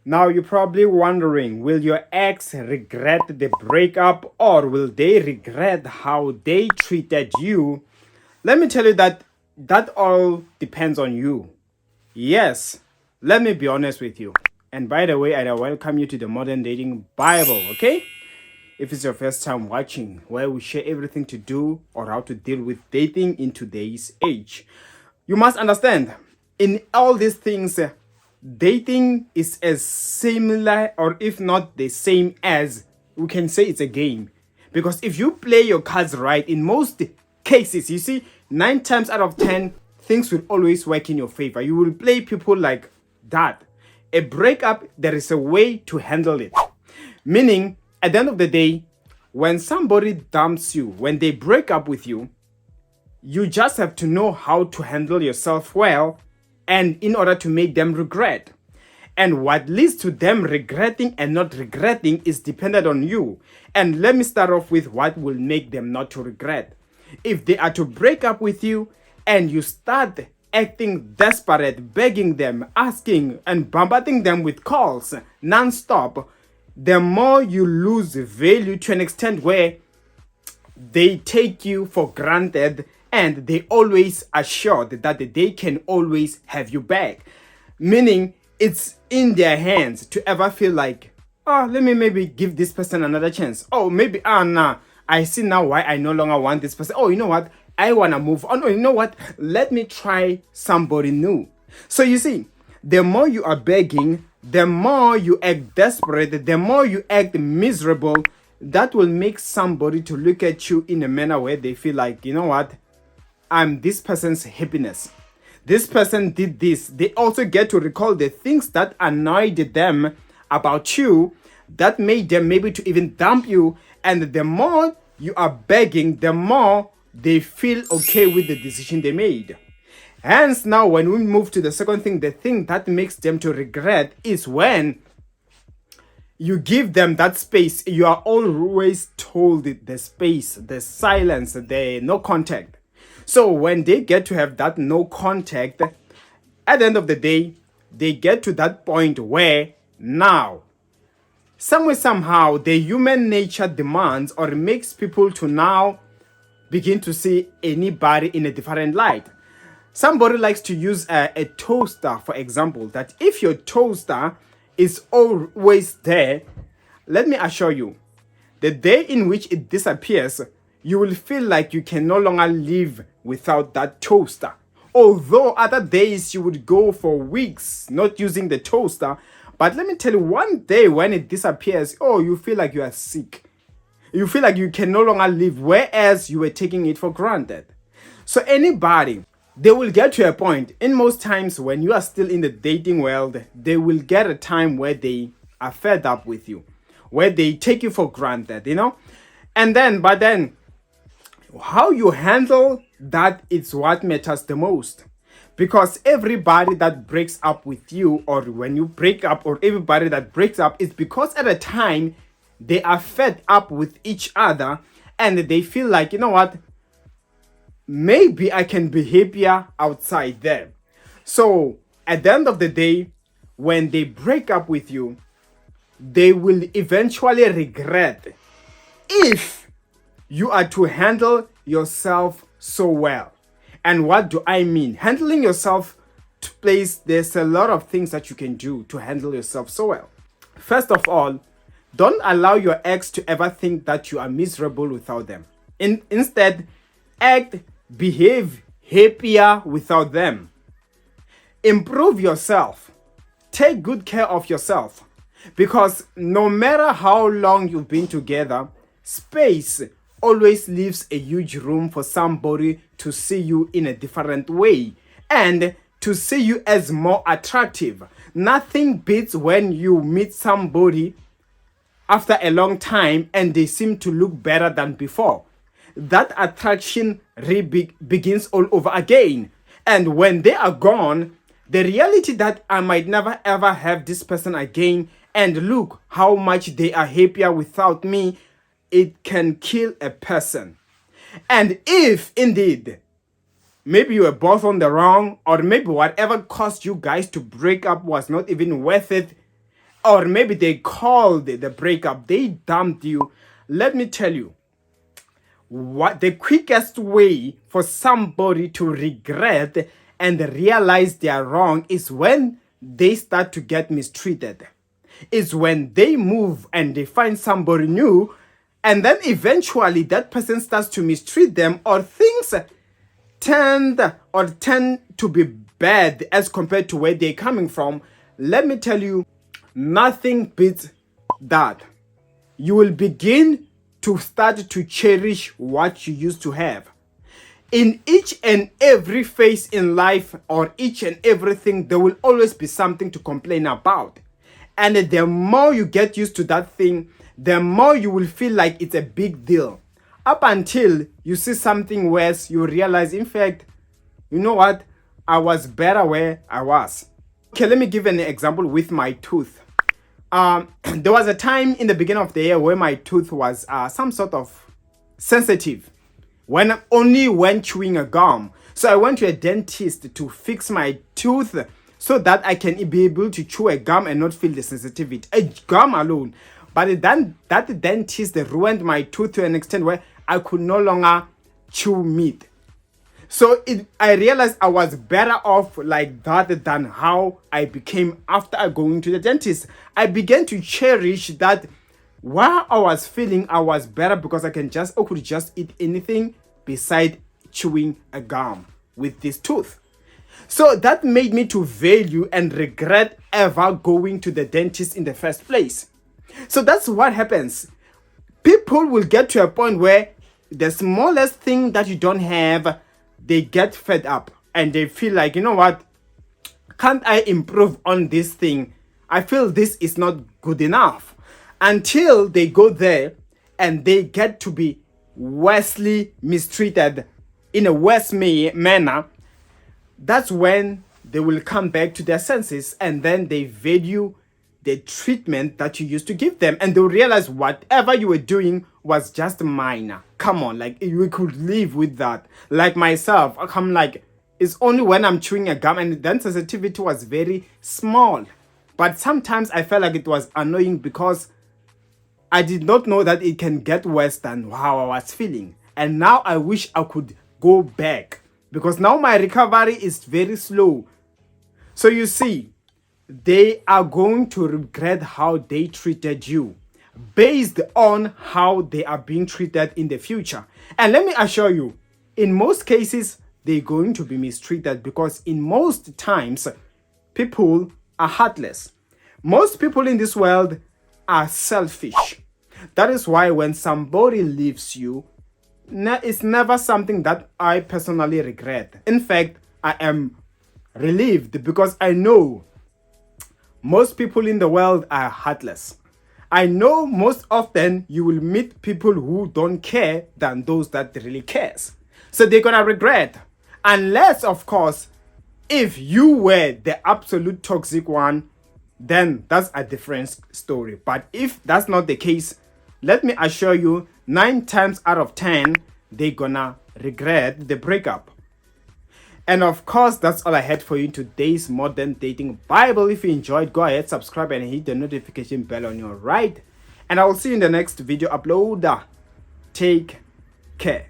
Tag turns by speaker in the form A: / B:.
A: Now you're probably wondering, will your ex regret the breakup or will they regret how they treated you? Let me tell you that all depends on you. Yes, let me be honest with you. And by the way, I welcome you to the Modern Dating Bible, okay? If it's your first time watching, where we share everything to do or how to deal with dating in today's age. You must understand, in all these things, dating is as similar, or if not the same as, we can say it's a game. Because if you play your cards right, in most cases, you see, 9 times out of 10, things will always work in your favor. You will play people like that. A breakup, there is a way to handle it. Meaning, at the end of the day, when somebody dumps you, when they break up with you, you just have to know how to handle yourself well, and in order to make them regret. And what leads to them regretting and not regretting is dependent on you. And let me start off with what will make them not to regret. If they are to break up with you and you start acting desperate, begging them, asking and bombarding them with calls non-stop, the more you lose value to an extent where they take you for granted and they always assured that they can always have you back. Meaning it's in their hands to ever feel like, oh, let me maybe give this person another chance. Oh, maybe, nah, I see now why I no longer want this person. Oh, you know what? I want to move on. Oh, you know what? Let me try somebody new. So you see, the more you are begging, the more you act desperate, the more you act miserable, that will make somebody to look at you in a manner where they feel like, you know what? I'm this person's happiness. This person did this. They also get to recall the things that annoyed them about you, that made them maybe to even dump you. And the more you are begging, the more they feel okay with the decision they made. Hence, now when we move to the second thing, the thing that makes them to regret is when you give them that space. You are always told the space, the silence, the no contact. So when they get to have that no contact, at the end of the day, they get to that point where now, somewhere, somehow, the human nature demands or makes people to now begin to see anybody in a different light. Somebody likes to use a toaster, for example, that if your toaster is always there, let me assure you, the day in which it disappears, you will feel like you can no longer live without that toaster. Although other days you would go for weeks not using the toaster, but let me tell you, one day when it disappears, oh, you feel like you are sick. You feel like you can no longer live, whereas you were taking it for granted. So anybody, they will get to a point, in most times when you are still in the dating world, they will get a time where they are fed up with you, where they take you for granted, And then, but then, how you handle that is what matters the most. Because everybody that breaks up with you, or when you break up, or everybody that breaks up, is because at a time they are fed up with each other and they feel like, you know what, maybe I can be happier outside there. So at the end of the day, when they break up with you, they will eventually regret if you are to handle yourself so well. And what do I mean? Handling yourself to place, there's a lot of things that you can do to handle yourself so well. First of all, don't allow your ex to ever think that you are miserable without them. Instead, behave happier without them. Improve yourself. Take good care of yourself. Because no matter how long you've been together, space always leaves a huge room for somebody to see you in a different way and to see you as more attractive. Nothing beats when you meet somebody after a long time and they seem to look better than before. That attraction begins all over again. And when they are gone, the reality that I might never ever have this person again, and look how much they are happier without me, it can kill a person. And if indeed maybe you were both on the wrong, or maybe whatever caused you guys to break up was not even worth it, or maybe they called the breakup, they dumped you. Let me tell you, what the quickest way for somebody to regret and realize they are wrong is when they start to get mistreated. It's when they move and they find somebody new, and then eventually that person starts to mistreat them, or things tend to be bad as compared to where they're coming from. Let me tell you, nothing beats that. You will begin to start to cherish what you used to have. In each and every phase in life, or each and everything, there will always be something to complain about. And the more you get used to that thing, the more you will feel like it's a big deal. Up until you see something worse, you realize, in fact, you know what? I was better where I was. Okay, let me give an example with my tooth. There was a time in the beginning of the year where my tooth was some sort of sensitive, only when chewing a gum. So I went to a dentist to fix my tooth so that I can be able to chew a gum and not feel the sensitivity. A gum alone. But then that dentist ruined my tooth to an extent where I could no longer chew meat. So I realized I was better off like that than how I became after going to the dentist. I began to cherish that while I was feeling I was better because I could just eat anything beside chewing a gum with this tooth. So that made me to value and regret ever going to the dentist in the first place. So that's what happens. People will get to a point where the smallest thing that you don't have, they get fed up and they feel like, you know what, can't I improve on this thing? I feel this is not good enough. Until they go there and they get to be worstly mistreated in a worse manner, that's when they will come back to their senses, and then they value the treatment that you used to give them, and they'll realize whatever you were doing was just minor. Come on, like we could live with that. Like myself, I'm like, it's only when I'm chewing a gum, and then sensitivity was very small. But sometimes I felt like it was annoying because I did not know that it can get worse than how I was feeling. And now I wish I could go back, because now my recovery is very slow. So you see, they are going to regret how they treated you based on how they are being treated in the future. And let me assure you, in most cases, they're going to be mistreated, because in most times, people are heartless. Most people in this world are selfish. That is why when somebody leaves you, it's never something that I personally regret. In fact, I am relieved, because I know most people in the world are heartless. I know most often you will meet people who don't care than those that really cares. So they're gonna regret. Unless, of course, if you were the absolute toxic one, then that's a different story. But if that's not the case, let me assure you, 9 times out of 10, they're gonna regret the breakup. And of course, that's all I had for you in today's Modern Dating Bible. If you enjoyed, go ahead, subscribe and hit the notification bell on your right. And I will see you in the next video upload. Take care.